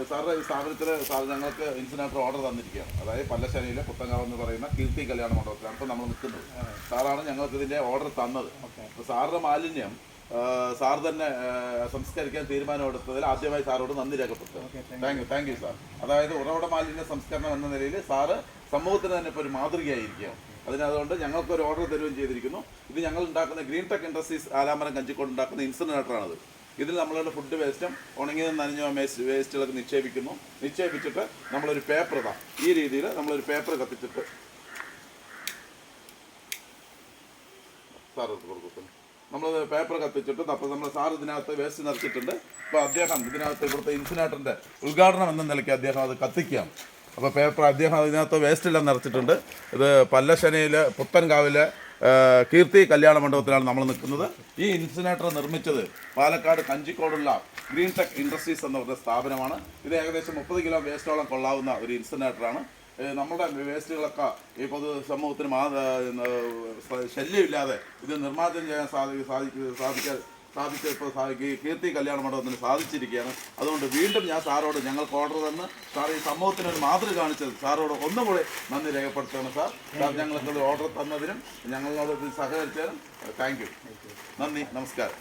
സാറിൻ്റെ ഈ സ്ഥാപനത്തിൽ സാർ ഞങ്ങൾക്ക് ഇൻസിനേറ്റർ ഓർഡർ തന്നിരിക്കുകയാണ്. അതായത് പല്ലശ്ശേരിയിലെ പുത്തങ്കാവ് എന്ന് പറയുന്ന കീർത്തി കല്യാണ മണ്ഡപത്തിലാണ് ഇപ്പോൾ നമ്മൾ നിൽക്കുന്നത്. സാറാണ് ഞങ്ങൾക്ക് ഇതിൻ്റെ ഓർഡർ തന്നത്. അപ്പോൾ സാറിൻ്റെ മാലിന്യം സാർ തന്നെ സംസ്കരിക്കാൻ തീരുമാനമെടുത്തതിൽ ആദ്യമായി സാറോട് നന്ദി രേഖപ്പെടുത്തുന്നു. Thank you sir. അതായത് ഉറവിട മാലിന്യ സംസ്കരണം എന്ന നിലയിൽ സാറ് സമൂഹത്തിന് തന്നെ ഇപ്പോൾ ഒരു മാതൃകയായിരിക്കുകയാണ്. അതുകൊണ്ട് ഞങ്ങൾക്കൊരു ഓർഡർ തരുകയും ചെയ്തിരിക്കുന്നു. ഇത് ഞങ്ങൾ ഉണ്ടാക്കുന്ന green tech industries Alamaram Kanjikode ഉണ്ടാക്കുന്ന ഇൻസിനേറ്ററാണത്. ഇതിൽ നമ്മളുടെ ഫുഡ് വേസ്റ്റും ഉണങ്ങിയതും നനഞ്ഞ വേസ്റ്റുകളൊക്കെ നിക്ഷേപിച്ചിട്ട് നമ്മളൊരു പേപ്പർ ഈ രീതിയിൽ നമ്മളൊരു പേപ്പർ കത്തിച്ചിട്ട് സാർ കൊടുക്കുന്നു. നമ്മൾ പേപ്പർ കത്തിച്ചിട്ട് അപ്പോൾ നമ്മൾ സാർ ഇതിനകത്ത് വേസ്റ്റ് നിറച്ചിട്ടുണ്ട്. അപ്പോൾ അദ്ദേഹം ഇതിനകത്ത് ഇവിടുത്തെ ഇൻസിനേറ്ററിൻ്റെ ഉദ്ഘാടനം എന്ന നിലയ്ക്ക് അദ്ദേഹം അത് കത്തിക്കുകയാണ്. അപ്പോൾ പേപ്പർ അദ്ദേഹം അതിനകത്ത് വേസ്റ്റെല്ലാം നിറച്ചിട്ടുണ്ട്. ഇത് പല്ലശ്ശേരിയിലെ പുത്തൻകാവിലെ കീർത്തി കല്യാണ മണ്ഡപത്തിലാണ് നമ്മൾ നിൽക്കുന്നത്. ഈ ഇൻസിനേറ്റർ നിർമ്മിച്ചത് പാലക്കാട് കഞ്ചിക്കോടുള്ള ഗ്രീൻ ടെക് ഇൻഡസ്ട്രീസ് എന്ന പറഞ്ഞ സ്ഥാപനമാണ്. ഇത് ഏകദേശം 30 കിലോ വേസ്റ്റോളം കൊള്ളാവുന്ന ഒരു ഇൻസിനേറ്ററാണ്. നമ്മുടെ വേസ്റ്റുകളൊക്കെ ഈ പൊതു സമൂഹത്തിന് ശല്യമില്ലാതെ ഇത് നിർമ്മാർജ്ജനം ചെയ്യാൻ സാധിച്ചപ്പോൾ കീർത്തി കല്യാണ മണ്ഡപത്തിന് സാധിച്ചിരിക്കുകയാണ്. അതുകൊണ്ട് വീണ്ടും ഞാൻ സാറോട് ഞങ്ങൾക്ക് ഓർഡർ തന്ന് സാർ ഈ സമൂഹത്തിനൊരു മാതൃക കാണിച്ചത് സാറോട് ഒന്നുകൂടെ നന്ദി രേഖപ്പെടുത്തുകയാണ്. സാർ ഞങ്ങൾക്ക് ഓർഡർ തന്നതിനും ഞങ്ങളോട് സഹകരിച്ചതിനും താങ്ക് യു. നന്ദി, നമസ്കാരം.